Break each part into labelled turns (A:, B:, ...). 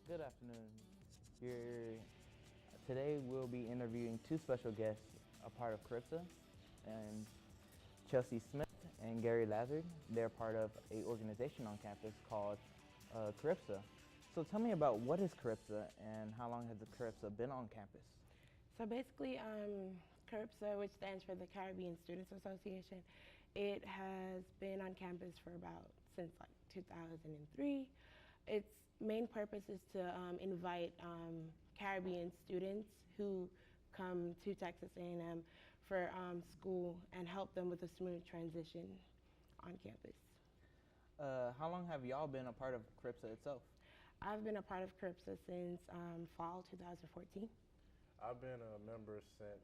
A: Good afternoon. You're, Today we'll be interviewing two special guests, a part of Caribsa, and Chelsea Smith and Gary Lazard. They're part of an organization on campus called Caribsa. So tell me about what is Caribsa and how long has the Caribsa been on campus?
B: So basically, Caribsa, which stands for the Caribbean Students Association, it has been on campus for since 2003. Its main purpose is to invite Caribbean students who come to Texas A&M for school and help them with a smooth transition on campus.
A: How long have y'all been a part of Caribsa itself?
B: I've been a part of Caribsa since fall 2014.
C: I've been a member since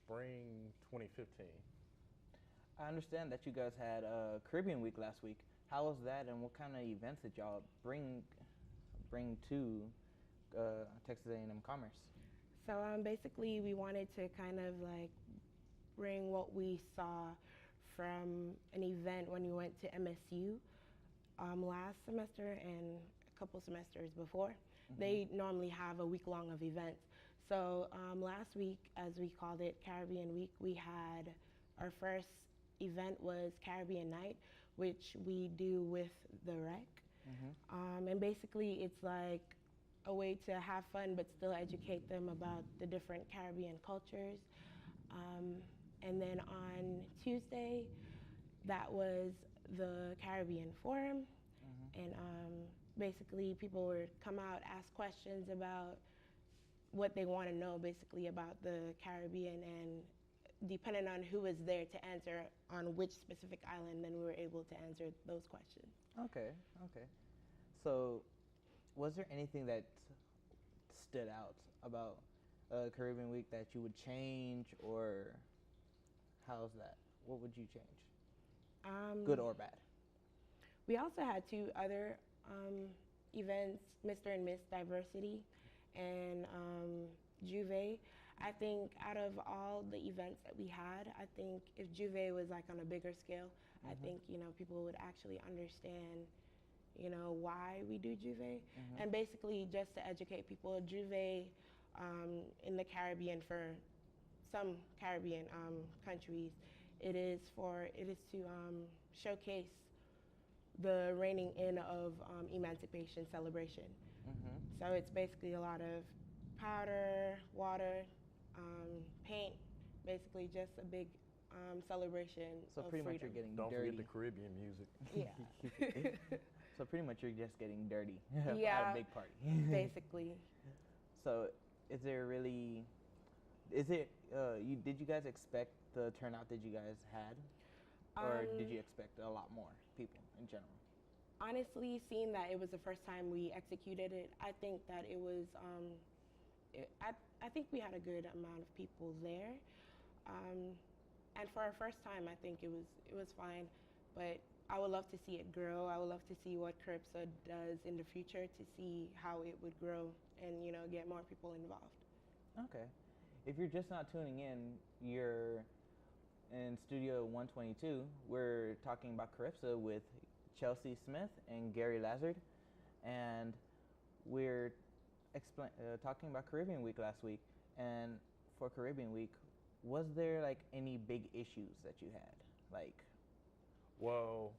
C: spring 2015.
A: I understand that you guys had Caribbean Week last week. How was that, and what kind of events did y'all bring to Texas A&M Commerce?
B: So basically, we wanted to kind of bring what we saw from an event when we went to MSU last semester and a couple semesters before. Mm-hmm. They normally have a week long of events. So last week, as we called it Caribbean Week, we had our first event was Caribbean Night, which we do with the rec. Mm-hmm. And basically it's like a way to have fun but still educate them about the different Caribbean cultures. And then on Tuesday, that was the Caribbean Forum. Mm-hmm. And basically people would come out, ask questions about what they want to know basically about the Caribbean, and depending on who was there to answer on which specific island, then we were able to answer those questions.
A: Okay. So was there anything that stood out about Caribbean Week that you would change, or how's that? What would you change? Good or bad?
B: We also had two other events, Mr. and Miss Diversity and Juve. I think out of all the events that we had, I think if Juve was on a bigger scale, mm-hmm. I think people would actually understand why we do Juve. Mm-hmm. And basically just to educate people, Juve in the Caribbean, for some Caribbean countries, it is to showcase the reining in of emancipation celebration. Mm-hmm. So it's basically a lot of powder, water, paint, basically just a big celebration.
A: So
B: of
A: pretty
B: freedom.
A: much you're getting
C: Don't
A: dirty.
C: forget the Caribbean music.
B: Yeah.
A: So pretty much you're just getting dirty
B: yeah,
A: at a big party.
B: Basically.
A: So did you guys expect the turnout that you guys had? Or did you expect a lot more people in general?
B: Honestly, seeing that it was the first time we executed it, I think that it was, I think we had a good amount of people there. And for our first time, I think it was fine. But I would love to see it grow. I would love to see what Caribsa does in the future, to see how it would grow and, get more people involved.
A: Okay. If you're just not tuning in, you're in Studio 122. We're talking about Caribsa with Chelsea Smith and Gary Lazard, and we're talking about Caribbean Week last week. And for Caribbean Week, was there any big issues that you had?
C: Well,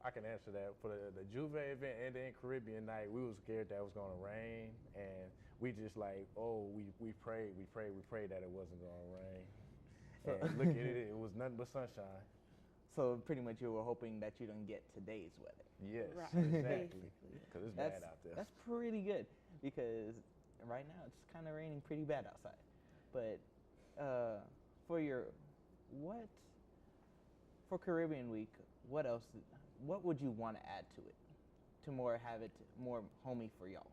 C: I can answer that. For the Juve event and then Caribbean Night, we was scared that it was gonna rain, and we just we prayed that it wasn't gonna rain. And look at it, it was nothing but sunshine.
A: So pretty much you were hoping that you don't get today's weather.
C: Yes,
B: right.
C: Exactly. Because it's bad out there.
A: That's pretty good, because right now it's kind of raining pretty bad outside. But for Caribbean Week, what would you want to add to it to have it more homey for y'all?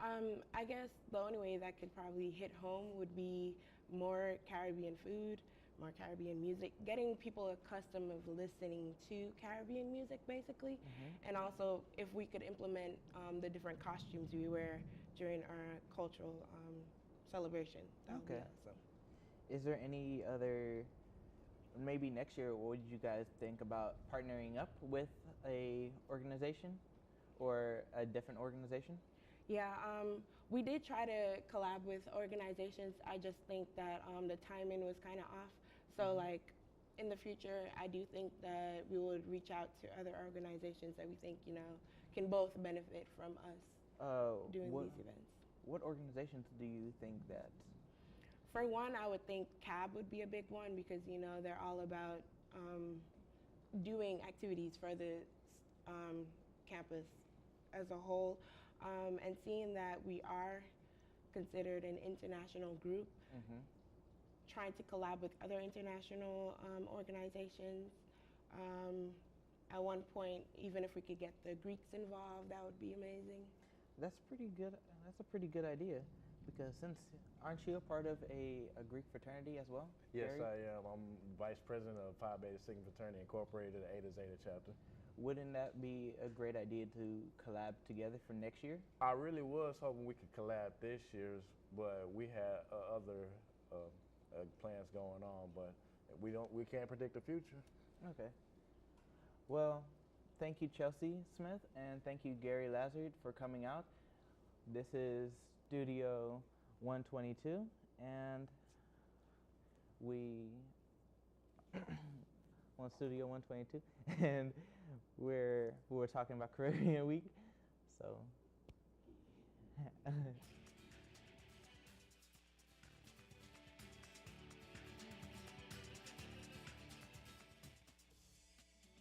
B: Mm-hmm. I guess the only way that could probably hit home would be more Caribbean food, more Caribbean music, getting people accustomed of listening to Caribbean music, basically. Mm-hmm. And also if we could implement the different costumes we wear during our cultural celebration, that would be awesome.
A: Is there any other, maybe next year, what would you guys think about partnering up with a organization or a different organization?
B: Yeah, we did try to collab with organizations. I just think that the timing was kind of off. So like in the future, I do think that we would reach out to other organizations that we think, you know, can both benefit from us doing these events.
A: What organizations do you think that?
B: For one, I would think CAB would be a big one because, you know, they're all about doing activities for the campus as a whole. And seeing that we are considered an international group, trying to collab with other international organizations. At one point, even if we could get the Greeks involved, that would be amazing.
A: That's pretty good. That's a pretty good idea, because aren't you a part of a Greek fraternity as well?
C: Yes,
A: Gary?
C: I am. I'm vice president of Phi Beta Sigma Fraternity Incorporated, the Eta Zeta chapter.
A: Wouldn't that be a great idea to collab together for next year?
C: I really was hoping we could collab this year's, but we had other plans going on, but we can't predict the future.
A: Okay. Well, thank you, Chelsea Smith, and thank you, Gary Lazard, for coming out. This is Studio 122, and we on Studio 122, and we're talking about Caribbean Week, so.